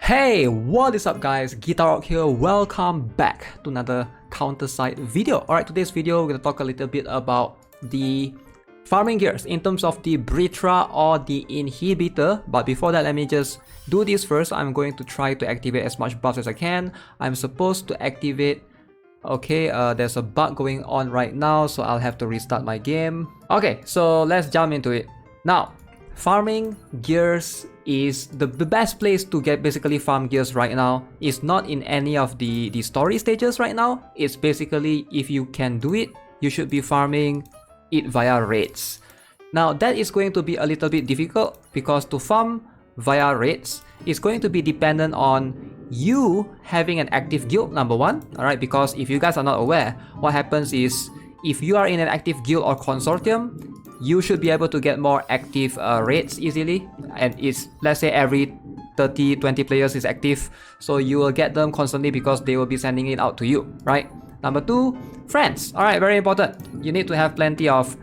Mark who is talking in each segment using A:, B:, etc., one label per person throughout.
A: Hey, what is up guys? GuitarRock here. Welcome back to another counter-side video. Alright, today's video we're going to talk a little bit about the farming gears in terms of the Britra or the inhibitor. But before that, let me just do this first. I'm going to try to activate as much buffs as I can. I'm supposed to activate... Okay, there's a bug going on right now, so I'll have to restart my game. Okay, so let's jump into it. Now, farming gears is the best place to get basically farm gears right now. It's not in any of the story stages right now. It's basically, if you can do it, you should be farming it via raids. Now that is going to be a little bit difficult because to farm via raids is going to be dependent on you having an active guild, number one. Alright, because if you guys are not aware, what happens is if you are in an active guild or consortium, you should be able to get more active raids easily, and it's, let's say, every 30-20 players is active, so you will get them constantly because they will be sending it out to you, right? Number two, friends. Alright, very important. You need to have plenty of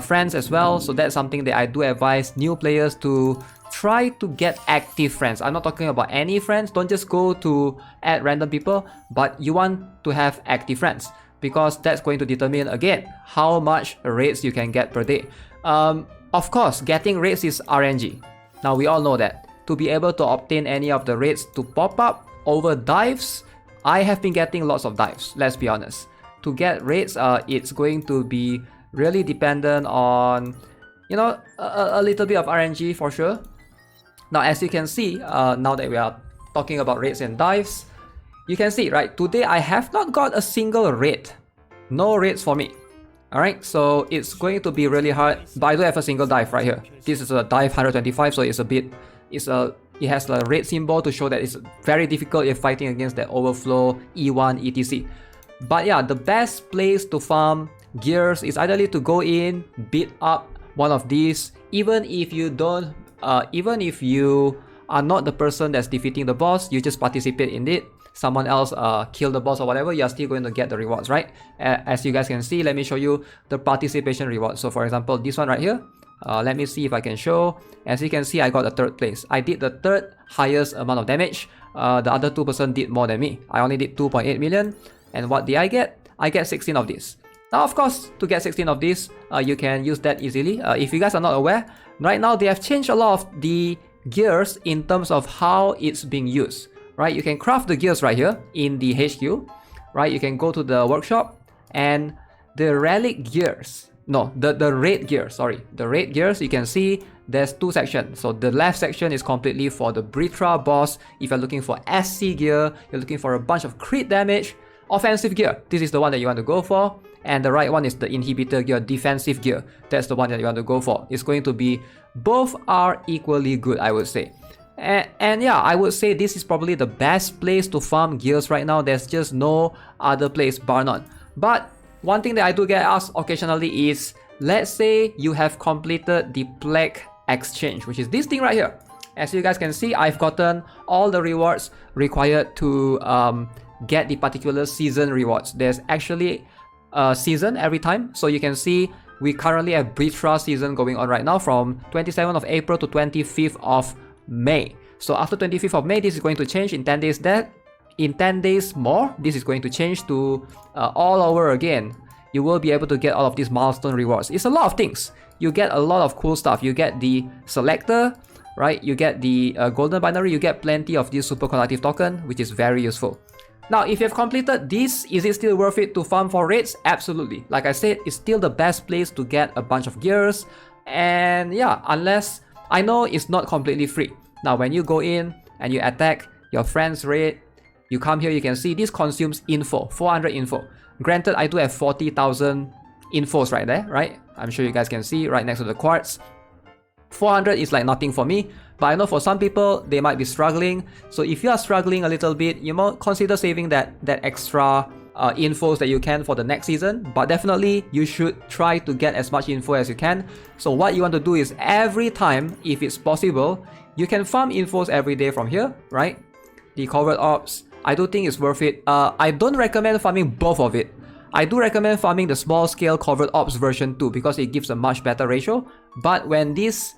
A: friends as well, so that's something that I do advise new players to try to get active friends. I'm not talking about any friends, don't just go to add random people, but you want to have active friends, because that's going to determine again how much raids you can get per day. Of course, getting raids is RNG. Now we all know that. To be able to obtain any of the raids to pop up over dives, I have been getting lots of dives, let's be honest. To get raids, it's going to be really dependent on, you know, a little bit of RNG for sure. Now as you can see, now that we are talking about raids and dives, you can see, right, today I have not got a single raid. No raids for me. Alright, so it's going to be really hard, but I do have a single dive right here. This is a dive 125, so it's a bit, it has a raid symbol to show that it's very difficult if fighting against that overflow, E1, etc. But yeah, the best place to farm gears is either to go in, beat up one of these, even if you don't, even if you are not the person that's defeating the boss, you just participate in it. Someone else kill the boss or whatever, you are still going to get the rewards, right? As you guys can see, let me show you the participation rewards. So for example, this one right here, let me see if I can show. As you can see, I got the third place. I did the third highest amount of damage. The other 2% did more than me. I only did 2.8 million. And what did I get? I get 16 of these. Now of course, to get 16 of these, you can use that easily. If you guys are not aware, right now they have changed a lot of the gears in terms of how it's being used. Right, you can craft the gears right here in the HQ, right? You can go to the workshop and the relic gears, no, the raid gears, sorry. The raid gears, you can see there's two sections. So the left section is completely for the Britra boss. If you're looking for SC gear, you're looking for a bunch of crit damage, offensive gear, this is the one that you want to go for. And the right one is the inhibitor gear, defensive gear. That's the one that you want to go for. It's going to be, both are equally good, I would say. And yeah, I would say this is probably the best place to farm gears right now. There's just no other place bar none. But one thing that I do get asked occasionally is, let's say you have completed the plague exchange, which is this thing right here. As you guys can see, I've gotten all the rewards required to get the particular season rewards. There's actually a season every time, so you can see we currently have Britra season going on right now from 27th of April to 25th of May. So after 25th of May, this is going to change in 10 days. That in 10 days more, this is going to change to all over again. You will be able to get all of these milestone rewards. It's a lot of things. You get a lot of cool stuff. You get the selector, right? You get the golden binary. You get plenty of this super conductive token, which is very useful. Now, if you have completed this, is it still worth it to farm for raids? Absolutely. Like I said, it's still the best place to get a bunch of gears. And yeah, unless, I know it's not completely free. Now when you go in and you attack your friend's raid, you come here, you can see this consumes info, 400 info. Granted, I do have 40,000 infos right there, right? I'm sure you guys can see right next to the quartz. 400 is like nothing for me, but I know for some people, they might be struggling. So if you are struggling a little bit, you might consider saving that extra infos that you can for the next season, but definitely you should try to get as much info as you can. So what you want to do is every time, if it's possible, you can farm infos every day from here, right? The covert ops, I do think it's worth it. I don't recommend farming both of it. I do recommend farming the small scale covert ops version 2 because it gives a much better ratio. But when this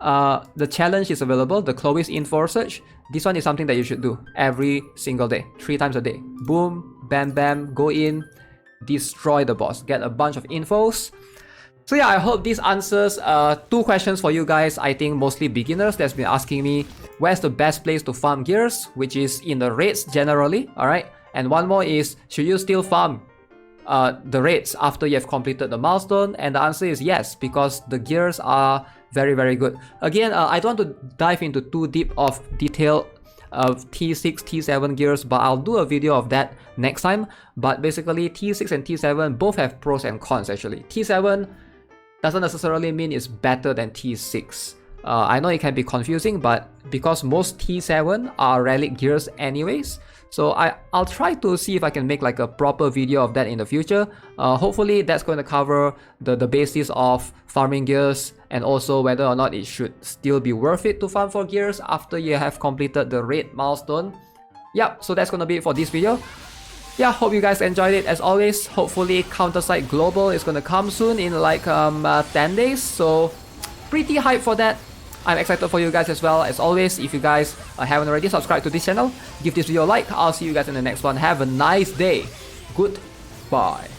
A: the challenge is available, the Chloe's info search. This one is something that you should do every single day, 3 times a day. Boom, bam, bam, go in, destroy the boss, get a bunch of infos. So yeah, I hope this answers 2 questions for you guys. I think mostly beginners that's been asking me where's the best place to farm gears, which is in the raids generally, alright? And one more is, should you still farm the raids after you have completed the milestone? And the answer is yes, because the gears are very, very good. Again, I don't want to dive into too deep of detail of T6, T7 gears, but I'll do a video of that next time. But basically, T6 and T7 both have pros and cons actually. T7 doesn't necessarily mean it's better than T6. I know it can be confusing, but because most T7 are relic gears anyways, so I'll try to see if I can make like a proper video of that in the future. Hopefully that's going to cover the basis of farming gears and also whether or not it should still be worth it to farm for gears after you have completed the raid milestone. Yep, so that's going to be it for this video. Yeah, hope you guys enjoyed it. As always, hopefully Counter-Strike Global is going to come soon in like 10 days. So pretty hyped for that. I'm excited for you guys as well. As always, if you guys haven't already subscribed to this channel, give this video a like. I'll see you guys in the next one. Have a nice day. Goodbye.